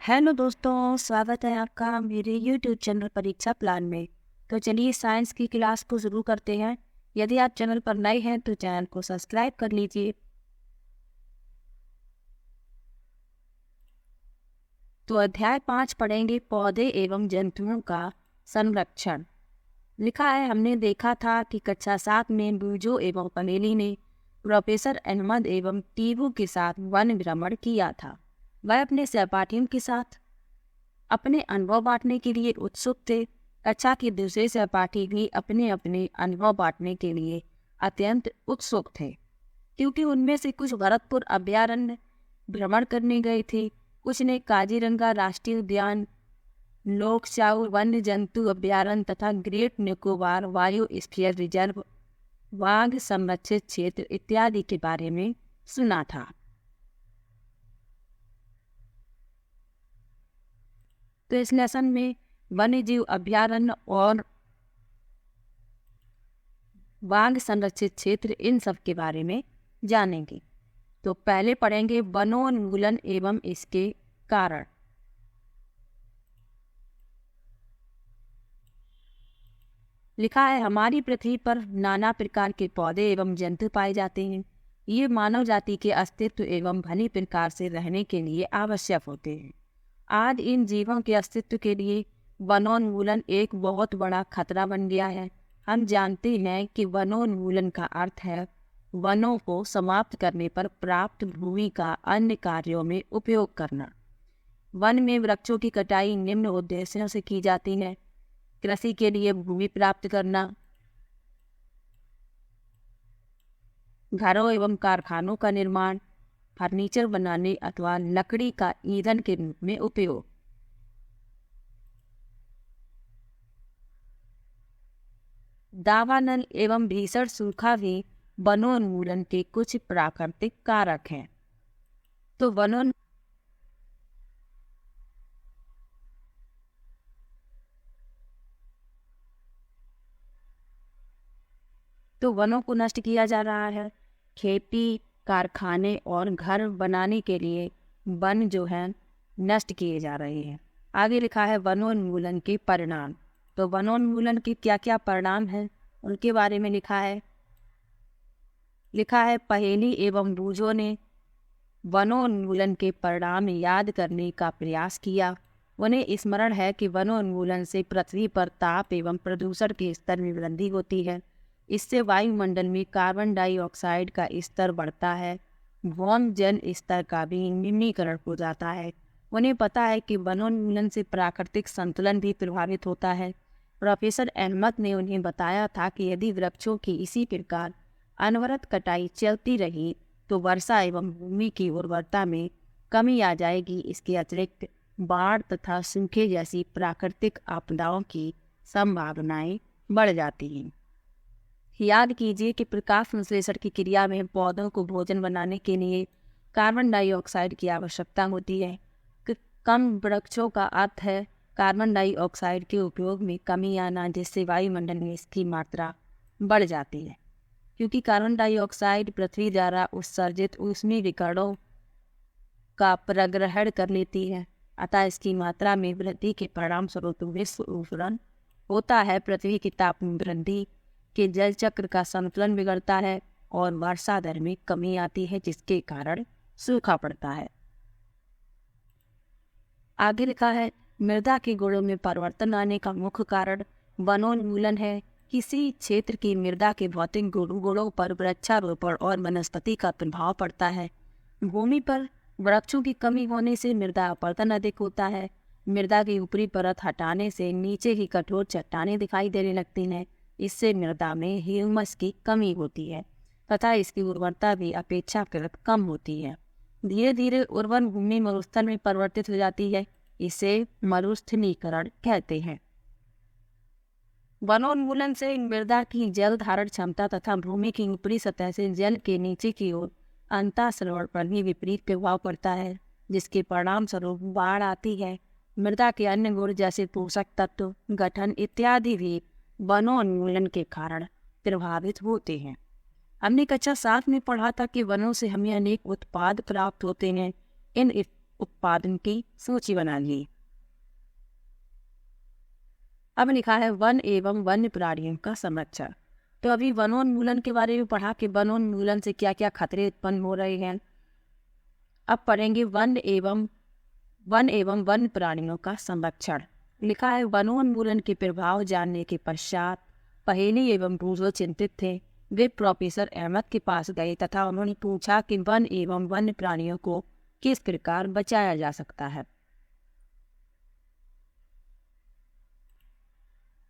Hello दोस्तों, स्वागत है आपका मेरे यूट्यूब चैनल परीक्षा प्लान में। तो चलिए साइंस की क्लास को शुरू करते हैं। यदि आप चैनल पर नए हैं तो चैनल को सब्सक्राइब कर लीजिए। तो अध्याय 5 पढ़ेंगे पौधे एवं जंतुओं का संरक्षण। लिखा है, हमने देखा था कि कक्षा 7 में बूजो एवं पनेली ने प्रोफेसर अहमद एवं टीबू के साथ वन भ्रमण किया था। वह अपने सहपाठियों के साथ अपने अनुभव बांटने के लिए उत्सुक थे। कक्षा के दूसरे सहपाठी भी अपने अपने अनुभव बांटने के लिए अत्यंत उत्सुक थे, क्योंकि उनमें से कुछ भरतपुर अभयारण्य भ्रमण करने गए थे, कुछ ने काजीरंगा राष्ट्रीय उद्यान, लोकचाऊ वन्य जंतु अभयारण्य तथा ग्रेट निकोबार बायोस्फीयर रिजर्व, वाघ संरक्षित क्षेत्र इत्यादि के बारे में सुना था। तो इस लेसन में वन्य जीव अभयारण्य और बाघ संरक्षित क्षेत्र इन सब के बारे में जानेंगे। तो पहले पढ़ेंगे वनोन्मूलन एवं इसके कारण। लिखा है, हमारी पृथ्वी पर नाना प्रकार के पौधे एवं जंतु पाए जाते हैं। ये मानव जाति के अस्तित्व एवं भली प्रकार से रहने के लिए आवश्यक होते हैं। आज इन जीवों के अस्तित्व के लिए वनोन्मूलन एक बहुत बड़ा खतरा बन गया है। हम जानते हैं कि वनोन्मूलन का अर्थ है वनों को समाप्त करने पर प्राप्त भूमि का अन्य कार्यों में उपयोग करना। वन में वृक्षों की कटाई निम्न उद्देश्यों से की जाती है: कृषि के लिए भूमि प्राप्त करना, घरों एवं कारखानों का निर्माण, फर्नीचर बनाने अथवा लकड़ी का ईंधन के रूप में उपयोग। दावानल एवं भीषण सूखा भी वनोन्मूलन के कुछ प्राकृतिक कारक हैं। तो वनों को नष्ट किया जा रहा है। खेती, कारखाने और घर बनाने के लिए वन जो है नष्ट किए जा रहे हैं। आगे लिखा है वनोन्मूलन के परिणाम। तो वनोन्मूलन के क्या क्या परिणाम हैं उनके बारे में लिखा है पहेली एवं बूझों ने वनोन्मूलन के परिणाम याद करने का प्रयास किया। उन्हें स्मरण है कि वनोन्मूलन से पृथ्वी पर ताप एवं प्रदूषण के स्तर में वृद्धि होती है। इससे वायुमंडल में कार्बन डाइऑक्साइड का स्तर बढ़ता है। भौम जन स्तर का भी निम्नीकरण हो जाता है। उन्हें पता है कि वनोन्मूलन से प्राकृतिक संतुलन भी प्रभावित होता है। प्रोफेसर अहमद ने उन्हें बताया था कि यदि वृक्षों की इसी प्रकार अनवरत कटाई चलती रही तो वर्षा एवं भूमि की उर्वरता में कमी आ जाएगी। इसके अतिरिक्त बाढ़ तथा सूखे जैसी प्राकृतिक आपदाओं की संभावनाएं बढ़ जाती हैं। याद कीजिए कि प्रकाश संश्लेषण की क्रिया में पौधों को भोजन बनाने के लिए कार्बन डाइऑक्साइड की आवश्यकता होती है। कम वृक्षों का अर्थ है कार्बन डाइऑक्साइड के उपयोग में कमी आना, जिससे वायुमंडल में इसकी मात्रा बढ़ जाती है। क्योंकि कार्बन डाइऑक्साइड पृथ्वी द्वारा उत्सर्जित ऊष्मीय विकिरणों का प्रग्रहण कर लेती है, अतः इसकी मात्रा में वृद्धि के परिणाम स्वरूप विश्व उष्णन होता है। पृथ्वी की तापमान वृद्धि के जल चक्र का संतुलन बिगड़ता है और वर्षा दर में कमी आती है, जिसके कारण सूखा पड़ता है। आगे लिखा है मृदा के गुणों में परिवर्तन आने का मुख्य कारण वनोन्मूलन है। किसी क्षेत्र की मृदा के भौतिक गुणों पर वृक्षारोपण और वनस्पति का प्रभाव पड़ता है। भूमि पर वृक्षों की कमी होने से मृदा अपरदन अधिक होता है। मृदा की ऊपरी परत हटाने से नीचे की कठोर चट्टानें दिखाई देने लगती हैं। इससे मृदा में ह्यूमस की कमी होती है तथा इसकी उर्वरता भी अपेक्षाकृत कम होती है। धीरे धीरे उर्वर भूमि मरुस्थल में परिवर्तित हो जाती है। इसे मरुस्थलीकरण कहते हैं। वनोन्मूलन से मृदा की जल धारण क्षमता तथा भूमि की ऊपरी सतह से जल के नीचे की ओर अंतःस्रवण पर भी विपरीत प्रभाव पड़ता है, जिसके परिणाम स्वरूप बाढ़ आती है। मृदा के अन्य गुण जैसे पोषक तत्व, गठन इत्यादि भी वनोन्मूलन के कारण प्रभावित होते हैं। हमने कक्षा 7 में पढ़ा था कि वनों से हमें अनेक उत्पाद प्राप्त होते हैं। इन उत्पादन की सूची बना ली। अब लिखा है वन एवं वन्य प्राणियों का संरक्षण। तो अभी वनोन्मूलन के बारे में पढ़ा कि वनोन्मूलन से क्या क्या खतरे उत्पन्न हो रहे हैं। अब पढ़ेंगे वन एवं वन्य प्राणियों का संरक्षण। लिखा है वनोन्मूलन के प्रभाव जानने के पश्चात पहेली एवं ब्रूजो चिंतित थे। वे प्रोफेसर अहमद के पास गए तथा उन्होंने पूछा कि वन एवं वन्य प्राणियों को किस प्रकार बचाया जा सकता है।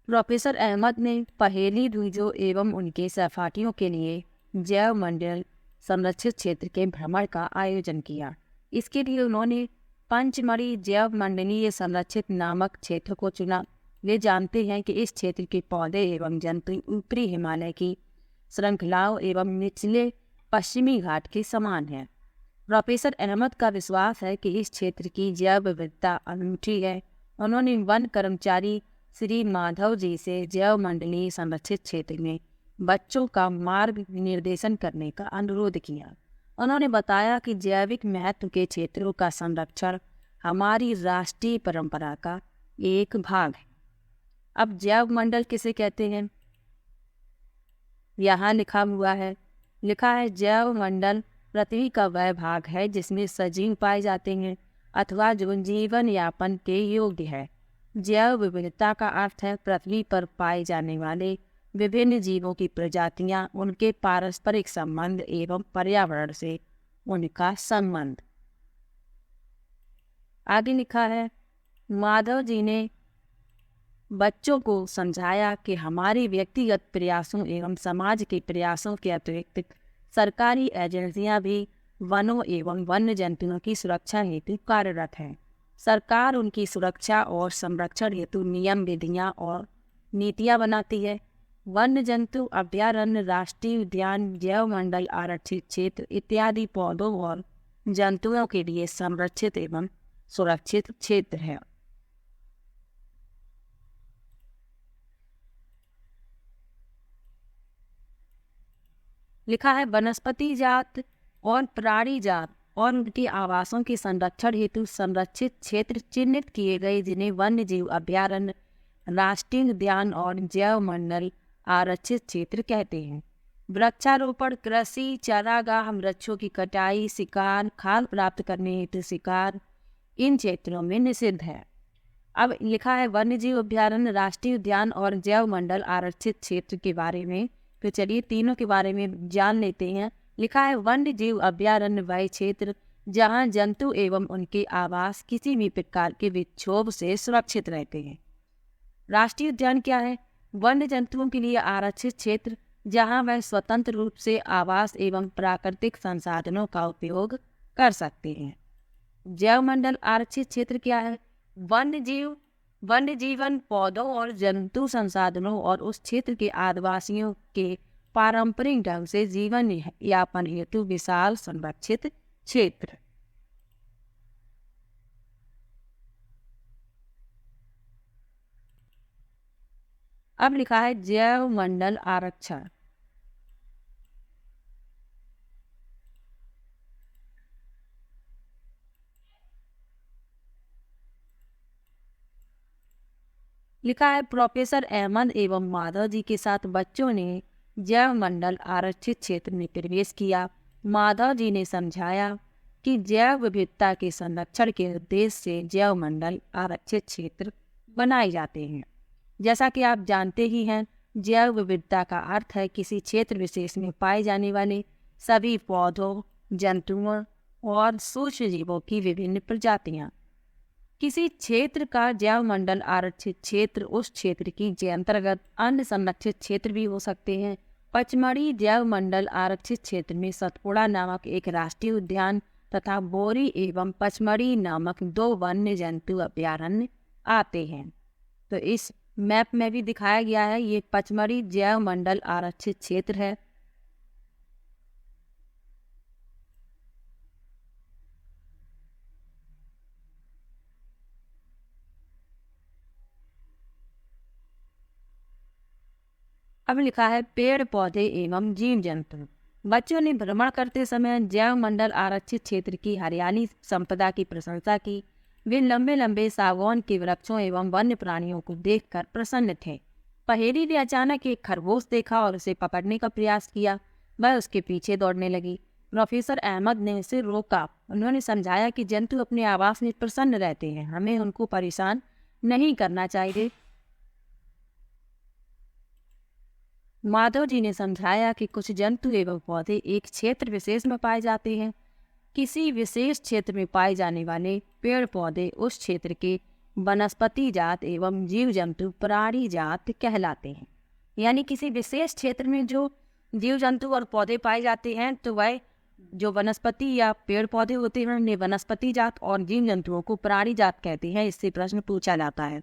प्रोफेसर अहमद ने पहेली द्विजों एवं उनके सहपाठियों के लिए जैव मंडल संरक्षित क्षेत्र के भ्रमण का आयोजन किया। इसके लिए उन्होंने पंचमढ़ी जैव मंडलीय संरक्षित नामक क्षेत्र को चुना। वे जानते हैं कि इस क्षेत्र के पौधे एवं जंतु ऊपरी हिमालय की श्रृंखलाओं एवं निचले पश्चिमी घाट के समान है। प्रोफेसर अहमद का विश्वास है कि इस क्षेत्र की जैव विविधता अनूठी है। उन्होंने वन कर्मचारी श्री माधव जी से जैव मंडलीय संरक्षित क्षेत्र में बच्चों का मार्ग निर्देशन करने का अनुरोध किया। उन्होंने बताया कि जैविक महत्व के क्षेत्रों का संरक्षण हमारी राष्ट्रीय परंपरा का एक भाग है। अब जैव मंडल किसे कहते हैं, यहाँ लिखा हुआ है। लिखा है जैव मंडल पृथ्वी का वह भाग है जिसमें सजीव पाए जाते हैं अथवा जो जीवन यापन के योग्य है। जैव विविधता का अर्थ है पृथ्वी पर पाए जाने वाले विभिन्न जीवों की प्रजातियां, उनके पारस्परिक संबंध एवं पर्यावरण से उनका संबंध। आगे लिखा है माधव जी ने बच्चों को समझाया कि हमारी व्यक्तिगत प्रयासों एवं समाज के प्रयासों के अतिरिक्त सरकारी एजेंसियां भी वनों एवं वन्य जंतुओं की सुरक्षा हेतु कार्यरत हैं। सरकार उनकी सुरक्षा और संरक्षण हेतु नियम, विधियां और नीतियां बनाती है। वन्य जंतु अभयारण्य, राष्ट्रीय उद्यान, जैव मंडल, आरक्षित क्षेत्र इत्यादि पौधों और जंतुओं के लिए संरक्षित एवं सुरक्षित क्षेत्र है। लिखा है वनस्पति जात और प्राणी जात और उनके आवासों के संरक्षण हेतु संरक्षित क्षेत्र चिन्हित किए गए, जिन्हें वन्य जीव अभयारण्य, राष्ट्रीय उद्यान और जैव मंडल आरक्षित क्षेत्र कहते हैं। वृक्षारोपण, कृषि, चारागाह, वृक्षों की कटाई, शिकार, खाल प्राप्त करने हेतु शिकार इन क्षेत्रों में निषिद्ध है। अब लिखा है वन्य जीव अभयारण्य, राष्ट्रीय उद्यान और जैव मंडल आरक्षित क्षेत्र के बारे में। तो चलिए तीनों के बारे में जान लेते हैं। लिखा है वन्य जीव अभयारण्य वह क्षेत्र जहां जंतु एवं उनके आवास किसी भी प्रकार के विक्षोभ से सुरक्षित रहते हैं। राष्ट्रीय उद्यान क्या है? वन्य जंतुओं के लिए आरक्षित क्षेत्र जहां वह स्वतंत्र रूप से आवास एवं प्राकृतिक संसाधनों का उपयोग कर सकते हैं। जैव मंडल आरक्षित क्षेत्र क्या है? वन्य जीवन, पौधों और जंतु संसाधनों और उस क्षेत्र के आदिवासियों के पारंपरिक ढंग से जीवन यापन हेतु विशाल संरक्षित क्षेत्र। अब लिखा है जैव मंडल आरक्षण। लिखा है प्रोफेसर अहमद एवं माधव जी के साथ बच्चों ने जैव मंडल आरक्षित क्षेत्र में प्रवेश किया। माधव जी ने समझाया कि जैव विविधता के संरक्षण के उद्देश्य से जैव मंडल आरक्षित क्षेत्र बनाए जाते हैं। जैसा कि आप जानते ही हैं, जैव विविधता का अर्थ है किसी क्षेत्र विशेष में पाए जाने वाले सभी पौधों, जंतुओं और सूक्ष्म जीवों की विभिन्न प्रजातियां। किसी क्षेत्र का जैव मंडल आरक्षित क्षेत्र उस क्षेत्र की के अंतर्गत अन्य संरक्षित क्षेत्र भी हो सकते हैं। पचमढ़ी जैव मंडल आरक्षित क्षेत्र में सतपुड़ा नामक एक राष्ट्रीय उद्यान तथा बोरी एवं पचमढ़ी नामक 2 वन्य जंतु अभयारण्य आते हैं। तो इस मैप में भी दिखाया गया है, ये पचमढ़ी जैव मंडल आरक्षित क्षेत्र है। अब लिखा है पेड़ पौधे एवं जीव जंतु। बच्चों ने भ्रमण करते समय जैव मंडल आरक्षित क्षेत्र की हरियाली संपदा की प्रशंसा की। वे लंबे लंबे सागौन के वृक्षों एवं वन्य प्राणियों को देखकर प्रसन्न थे। पहेली ने अचानक एक खरगोश देखा और उसे पकड़ने का प्रयास किया। वह उसके पीछे दौड़ने लगी। प्रोफेसर अहमद ने उसे रोका। उन्होंने समझाया कि जंतु अपने आवास में प्रसन्न रहते हैं, हमें उनको परेशान नहीं करना चाहिए। माधव जी ने समझाया कि कुछ जंतु एवं पौधे एक क्षेत्र विशेष में पाए जाते हैं। किसी विशेष क्षेत्र में पाए जाने वाले पेड़ पौधे उस क्षेत्र के वनस्पति जात एवं जीव जंतु प्राणी जात कहलाते हैं। यानी किसी विशेष क्षेत्र में जो जीव जंतु और पौधे पाए जाते हैं तो वह जो वनस्पति या पेड़ पौधे होते हैं उन्हें वनस्पति जात और जीव जंतुओं को प्राणी जात कहते हैं। इससे प्रश्न पूछा जाता है।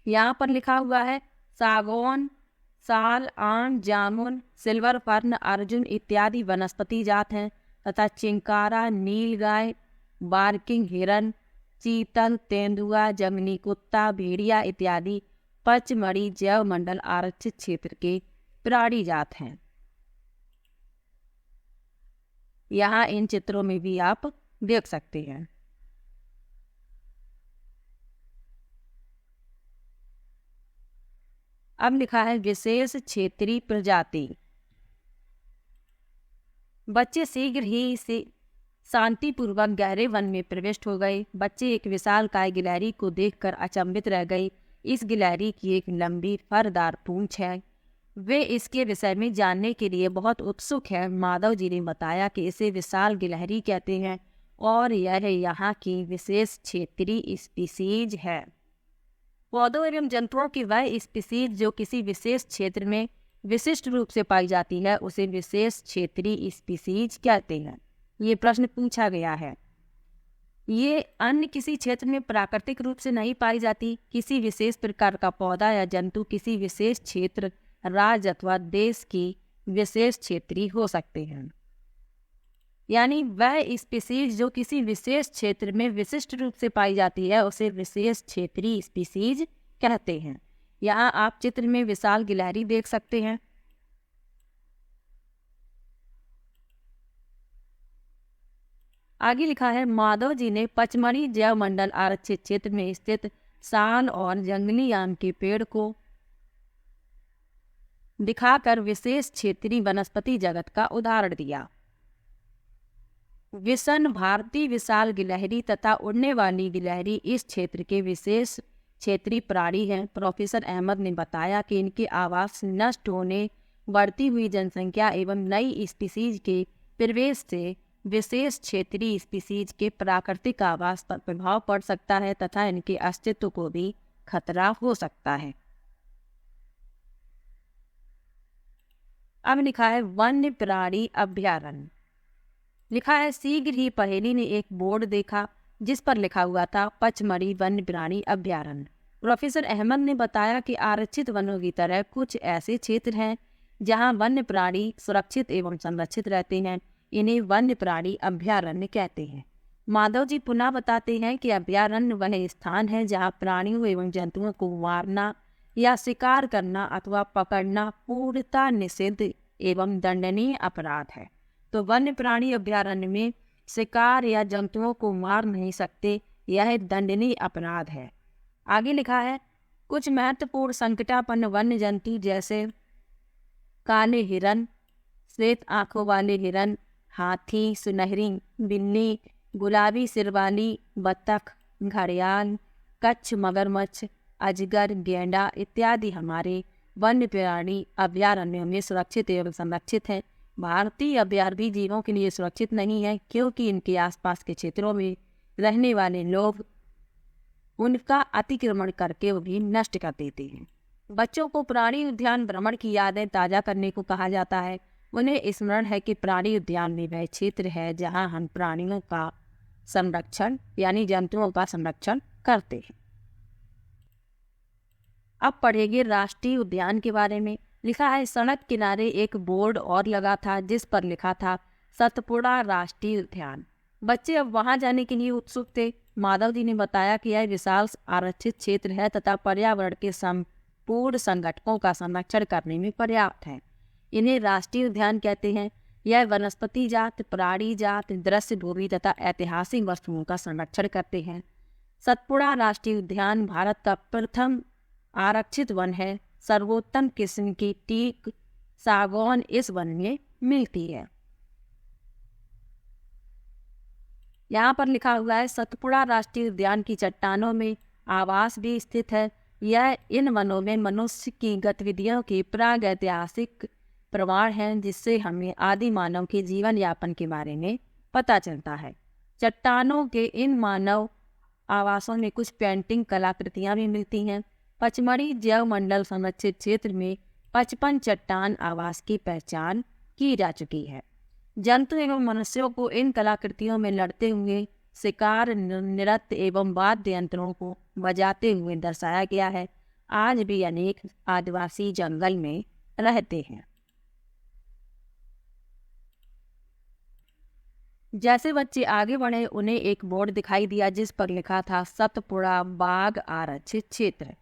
यहाँ पर लिखा हुआ है सागौन, साल, आम, जामुन, सिल्वर फर्न, अर्जुन इत्यादि वनस्पति जात हैं तथा चिंकारा, नीलगाय, बार्किंग हिरन, चीतल, तेंदुआ, जंगली कुत्ता, भेड़िया इत्यादि पचमढ़ी जैव मंडल आरक्षित क्षेत्र के प्राणी जात हैं। यहाँ इन चित्रों में भी आप देख सकते हैं। अब लिखा है विशेष क्षेत्रीय प्रजाति। बच्चे शीघ्र ही से शांतिपूर्वक गहरे वन में प्रविष्ट हो गए। बच्चे एक विशालकाय गिलहरी को देखकर अचंभित रह गए। इस गिलहरी की एक लंबी फरदार पूंछ है। वे इसके विषय में जानने के लिए बहुत उत्सुक है। माधव जी ने बताया कि इसे विशाल गिलहरी कहते हैं और यह यहाँ की विशेष क्षेत्रीय स्पीसीज है। पौधों एवं जंतुओं की वह स्पीसीज जो किसी विशेष क्षेत्र में विशिष्ट रूप से पाई जाती है उसे विशेष क्षेत्रीय स्पीसीज कहते हैं। ये प्रश्न पूछा गया है। ये अन्य किसी क्षेत्र में प्राकृतिक रूप से नहीं पाई जाती। किसी विशेष प्रकार का पौधा या जंतु किसी विशेष क्षेत्र, राज्य अथवा देश की विशेष क्षेत्रीय हो सकते हैं। यानी वह स्पीसीज जो किसी विशेष क्षेत्र में विशिष्ट रूप से पाई जाती है उसे विशेष क्षेत्रीय स्पीसीज कहते हैं। यहाँ आप चित्र में विशाल गिलहरी देख सकते हैं। आगे लिखा है माधव जी ने पचमढ़ी जैव मंडल आरक्षित क्षेत्र में स्थित साल और जंगली आम के पेड़ को दिखाकर विशेष क्षेत्रीय वनस्पति जगत का उदाहरण दिया। विषण, भारतीय विशाल गिलहरी तथा उड़ने वाली गिलहरी इस क्षेत्र के विशेष क्षेत्रीय प्राणी हैं। प्रोफेसर अहमद ने बताया कि इनके आवास नष्ट होने, बढ़ती हुई जनसंख्या एवं नई स्पीसीज के प्रवेश से विशेष क्षेत्रीय स्पीसीज के प्राकृतिक आवास पर प्रभाव पड़ सकता है तथा इनके अस्तित्व को भी खतरा हो सकता है। अब लिखा है वन्य प्राणी अभयारण्य। लिखा है शीघ्र ही पहेली ने एक बोर्ड देखा जिस पर लिखा हुआ था पचमढ़ी वन्य प्राणी अभयारण्य। प्रोफेसर अहमद ने बताया कि आरक्षित वनों की तरह कुछ ऐसे क्षेत्र हैं जहां वन्य प्राणी सुरक्षित एवं संरक्षित रहते हैं। इन्हें वन्य प्राणी अभयारण्य कहते हैं। माधव जी पुनः बताते हैं कि अभयारण्य वह स्थान है जहां प्राणियों एवं जंतुओं को मारना या शिकार करना अथवा पकड़ना पूर्णतः निषिद्ध एवं दंडनीय अपराध है। तो वन्य प्राणी अभयारण्य में शिकार या जंतुओं को मार नहीं सकते, यह दंडनीय अपराध है। आगे लिखा है कुछ महत्वपूर्ण संकटापन्न वन्य जंतु जैसे काले हिरन, श्वेत आंखों वाले हिरन, हाथी, सुनहरी बिल्ली, गुलाबी सिर वाली बत्तख, घड़ियाल, कच्छ, मगरमच्छ, अजगर, गेंडा इत्यादि हमारे वन्य प्राणी अभयारण्यों में सुरक्षित एवं संरक्षित हैं। भारतीय अभयारण्य जीवों के लिए सुरक्षित नहीं है क्योंकि इनके आसपास के क्षेत्रों में रहने वाले लोग उनका अतिक्रमण करके उन्हें नष्ट कर देते हैं। बच्चों को प्राणी उद्यान भ्रमण की यादें ताज़ा करने को कहा जाता है। उन्हें स्मरण है कि प्राणी उद्यान में वह क्षेत्र है जहां हम प्राणियों का संरक्षण यानी जंतुओं का संरक्षण करते हैं। अब पढ़ेंगे राष्ट्रीय उद्यान के बारे में। लिखा है सड़क किनारे एक बोर्ड और लगा था जिस पर लिखा था सतपुड़ा राष्ट्रीय उद्यान। बच्चे अब वहां जाने के लिए उत्सुक थे। माधव जी ने बताया कि यह विशाल आरक्षित क्षेत्र है तथा पर्यावरण के संपूर्ण संगठनों का संरक्षण करने में पर्याप्त है। इन्हें राष्ट्रीय उद्यान कहते हैं। यह वनस्पति जात, प्राणी जात, दृश्य भूमि तथा ऐतिहासिक वस्तुओं का संरक्षण करते हैं। सतपुड़ा राष्ट्रीय उद्यान भारत का प्रथम आरक्षित वन है। सर्वोत्तम किस्म की टीक सागौन इस वन में मिलती है। यहाँ पर लिखा हुआ है सतपुड़ा राष्ट्रीय उद्यान की चट्टानों में आवास भी स्थित है। यह इन वनों में मनुष्य की गतिविधियों के प्रागैतिहासिक प्रमाण हैं, जिससे हमें आदि मानव के जीवन यापन के बारे में पता चलता है। चट्टानों के इन मानव आवासों में कुछ पेंटिंग कलाकृतियां भी मिलती हैं। पचमढ़ी जैव मंडल संरक्षित क्षेत्र में 55 चट्टान आवास की पहचान की जा चुकी है। जंतु एवं मनुष्यों को इन कलाकृतियों में लड़ते हुए, शिकार, नृत्य एवं वाद्य यंत्रों को बजाते हुए दर्शाया गया है। आज भी अनेक आदिवासी जंगल में रहते हैं। जैसे बच्चे आगे बढ़े, उन्हें एक बोर्ड दिखाई दिया जिस पर लिखा था सतपुड़ा बाघ आरक्षित क्षेत्र।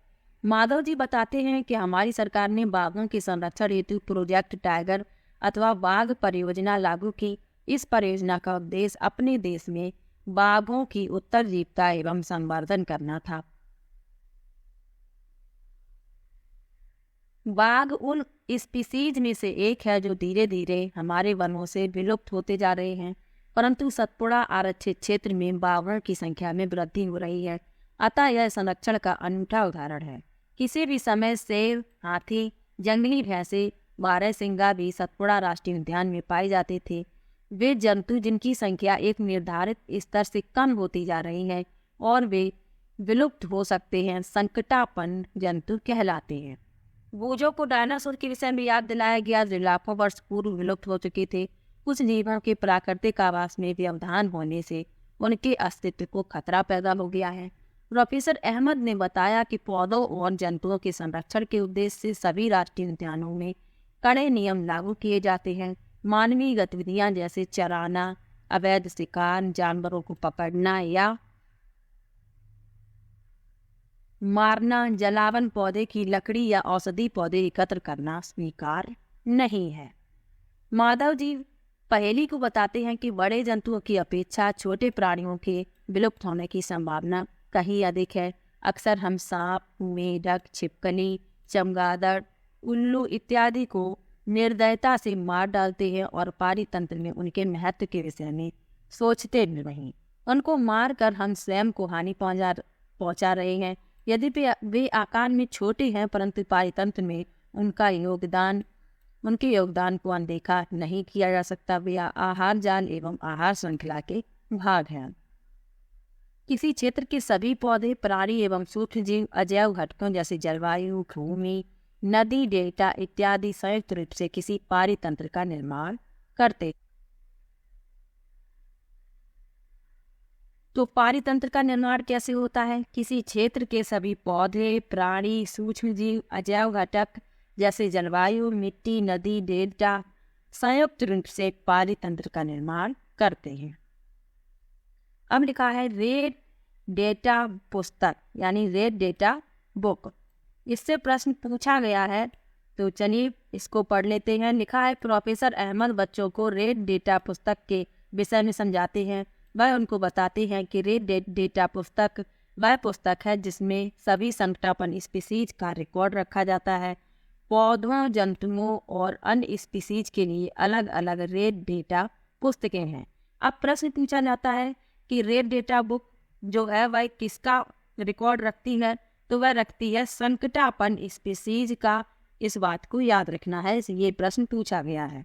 माधव जी बताते हैं कि हमारी सरकार ने बाघों के संरक्षण हेतु प्रोजेक्ट टाइगर अथवा बाघ परियोजना लागू की। इस परियोजना का उद्देश्य अपने देश में बाघों की उत्तरजीविता एवं संवर्धन करना था। बाघ उन स्पीसीज में से एक है जो धीरे धीरे हमारे वनों से विलुप्त होते जा रहे हैं, परंतु सतपुड़ा आरक्षित क्षेत्र में बाघों की संख्या में वृद्धि हो रही है। अतः यह संरक्षण का अनूठा उदाहरण है। किसी भी समय शेर, हाथी, जंगली भैंसे, बारहसिंगा भी सतपुड़ा राष्ट्रीय उद्यान में पाए जाते थे। वे जंतु जिनकी संख्या एक निर्धारित स्तर से कम होती जा रही है और वे विलुप्त हो सकते हैं, संकटापन्न जंतु कहलाते हैं। बूझों को डायनासोर के विषय में याद दिलाया गया जो लाखों वर्ष पूर्व विलुप्त हो चुके थे। कुछ जीवों के प्राकृतिक आवास में व्यवधान होने से उनके अस्तित्व को खतरा पैदा हो गया है। प्रोफेसर अहमद ने बताया कि पौधों और जंतुओं के संरक्षण के उद्देश्य से सभी राष्ट्रीय उद्यानों में कड़े नियम लागू किए जाते हैं। मानवीय गतिविधियां जैसे चराना, अवैध शिकार, जानवरों को पकड़ना या मारना, जलावन, पौधे की लकड़ी या औषधि पौधे एकत्र करना स्वीकार्य नहीं है। माधव जी पहेली को बताते हैं कि बड़े जंतुओं की अपेक्षा छोटे प्राणियों के विलुप्त होने की संभावना कहीं अधिक है। अक्सर हम सांप, मेढक, छिपकली, चमगादड़, उल्लू इत्यादि को निर्दयता से मार डालते हैं और पारितंत्र में उनके महत्व के विषय में सोचते भी नहीं। उनको मार कर हम स्वयं को हानि पहुंचा रहे हैं। यदि वे आकार में छोटे हैं, परंतु पारितंत्र में उनके योगदान को अनदेखा नहीं किया जा सकता। वे आहार जाल एवं आहार श्रृंखला के भाग हैं। किसी क्षेत्र के सभी पौधे, प्राणी एवं सूक्ष्म जीव अजैव घटकों जैसे जलवायु, भूमि, नदी, डेल्टा इत्यादि संयुक्त रूप से किसी पारितंत्र का निर्माण करते। तो पारितंत्र का निर्माण कैसे होता है? किसी क्षेत्र के सभी पौधे, प्राणी, सूक्ष्म जीव, अजैव घटक जैसे जलवायु, मिट्टी, नदी, डेल्टा संयुक्त रूप से पारितंत्र का निर्माण करते हैं। अब लिखा है रेड डेटा पुस्तक यानी रेड डेटा बुक। इससे प्रश्न पूछा गया है, तो चलिए इसको पढ़ लेते हैं। लिखा है प्रोफेसर अहमद बच्चों को रेड डेटा पुस्तक के विषय में समझाते हैं। वह उनको बताते हैं कि रेड डेटा पुस्तक वह पुस्तक है जिसमें सभी संकटापन्न स्पीसीज का रिकॉर्ड रखा जाता है। पौधों, जंतुओं और अन्य स्पीसीज के लिए अलग अलग रेड डेटा पुस्तकें हैं। अब प्रश्न पूछा जाता है कि रेड डेटा बुक जो है वह किसका रिकॉर्ड रखती है? तो वह रखती है संकटापन्न स्पीसीज का। इस बात को याद रखना है, ये प्रश्न पूछा गया है।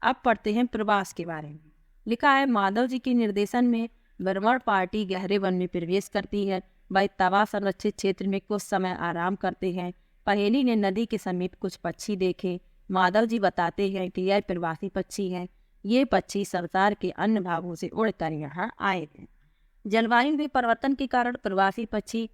अब पढ़ते हैं प्रवास के बारे में। लिखा है माधव जी के निर्देशन में भ्रमण पार्टी गहरे वन में प्रवेश करती है। वह तवा संरक्षित क्षेत्र में कुछ समय आराम करते हैं। पहेली ने नदी के समीप कुछ पक्षी देखे। माधव जी बताते हैं कि यह प्रवासी पक्षी हैं। ये पक्षी संसार के अन्य भागों से उड़कर यहाँ आए थे। जलवायु में परिवर्तन के कारण प्रवासी पक्षी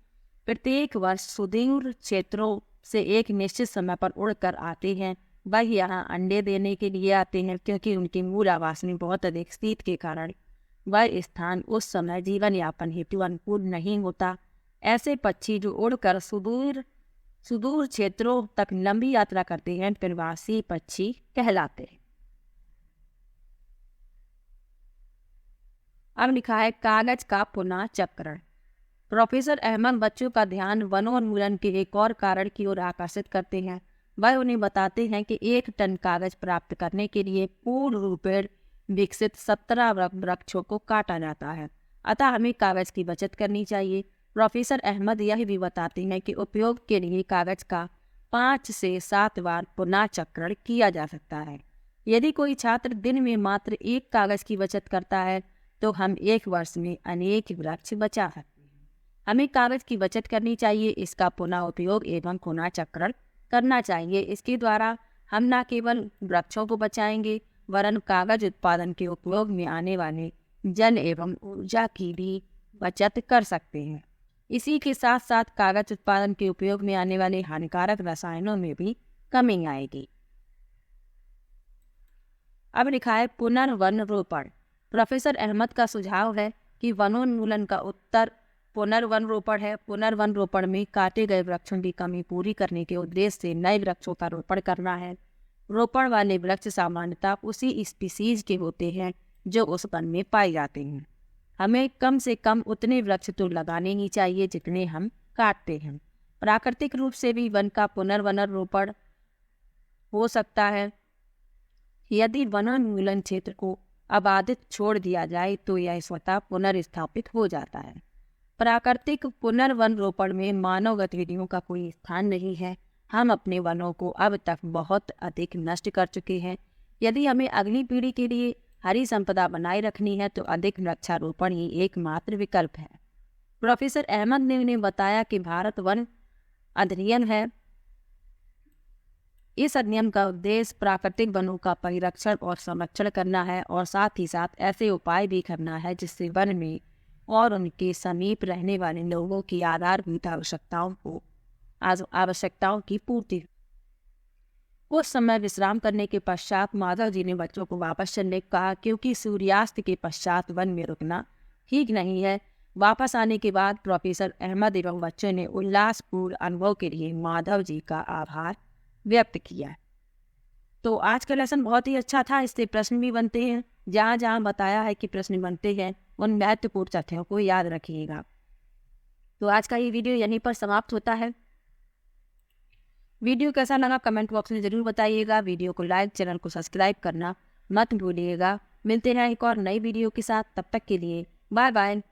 प्रत्येक वर्ष सुदूर क्षेत्रों से एक निश्चित समय पर उड़कर आते हैं। वह यहाँ अंडे देने के लिए आते हैं, क्योंकि उनके मूल आवास में बहुत अधिक शीत के कारण वह स्थान उस समय जीवन यापन हेतु अनुकूल नहीं होता। ऐसे पक्षी जो उड़कर सुदूर क्षेत्रों तक लंबी यात्रा करते हैं प्रवासी पक्षी कहलाते हैं। अब लिखा है कागज का पुनः चक्रण। प्रोफेसर अहमद बच्चों का ध्यान वनोन्मूलन के एक और कारण की ओर आकर्षित करते हैं। वह उन्हें बताते हैं कि 1 टन कागज प्राप्त करने के लिए पूर्ण रूपेण विकसित 17 वृक्षों को काटा जाता है। अतः हमें कागज की बचत करनी चाहिए। प्रोफेसर अहमद यह भी बताते हैं कि उपयोग के लिए कागज का 5 से 7 बार पुनः चक्रण किया जा सकता है। यदि कोई छात्र दिन में मात्र 1 कागज की बचत करता है तो हम 1 वर्ष में अनेक वृक्ष बचा सकते हैं। हमें कागज की बचत करनी चाहिए, इसका पुनः उपयोग एवं पुनः चक्रण करना चाहिए। इसके द्वारा हम न केवल वृक्षों को बचाएंगे वरन कागज उत्पादन के उपयोग में आने वाले जल एवं ऊर्जा की भी बचत कर सकते हैं। इसी के साथ साथ कागज उत्पादन के उपयोग में आने वाले हानिकारक रसायनों में भी कमी आएगी। अब लिखा है पुनर्वन रोपण। प्रोफेसर अहमद का सुझाव है कि वनोन्मूलन का उत्तर पुनर्वन रोपण है। पुनर्वन रोपण में काटे गए वृक्षों की कमी पूरी करने के उद्देश्य से नए वृक्षों का रोपण करना है। रोपण वाले वृक्ष सामान्यतः उसी स्पीसीज के होते हैं जो उस वन में पाए जाते हैं। हमें कम से कम उतने वृक्ष तो लगाने ही चाहिए जितने हम काटते हैं। प्राकृतिक रूप से भी वन का पुनर्वनरोपण हो सकता है। यदि वनोन्मूलन क्षेत्र को आबादित छोड़ दिया जाए तो यह स्वतः पुनर्स्थापित हो जाता है। प्राकृतिक पुनर्वन रोपण में मानव गतिविधियों का कोई स्थान नहीं है। हम अपने वनों को अब तक बहुत अधिक नष्ट कर चुके हैं। यदि हमें अगली पीढ़ी के लिए हरी संपदा बनाए रखनी है तो अधिक वृक्षारोपण ही एकमात्र विकल्प है। प्रोफेसर अहमद ने उन्हें बताया कि भारत वन अधिनियम है। इस अधिनियम का उद्देश्य प्राकृतिक वनों का परिरक्षण और संरक्षण करना है और साथ ही साथ ऐसे उपाय भी करना है जिससे वन में और उनके समीप रहने वाले लोगों की आधारभूत आवश्यकताओं की पूर्ति। कुछ समय विश्राम करने के पश्चात माधव जी ने बच्चों को वापस चलने को कहा क्योंकि सूर्यास्त के पश्चात वन में रुकना ठीक नहीं है। वापस आने के बाद प्रोफेसर अहमद एवं बच्चों ने उल्लासपूर्ण अनुभव के लिए माधव जी का आभार व्यक्त किया। तो आज का लेसन बहुत ही अच्छा था। इससे प्रश्न भी बनते हैं। जहाँ जहाँ बताया है कि प्रश्न बनते हैं उन महत्वपूर्ण तथ्यों को याद रखिएगा। तो आज का ये वीडियो यहीं पर समाप्त होता है। वीडियो कैसा लगा कमेंट बॉक्स में ज़रूर बताइएगा। वीडियो को लाइक, चैनल को सब्सक्राइब करना मत भूलिएगा। मिलते हैं एक और नई वीडियो के साथ। तब तक के लिए बाय बाय।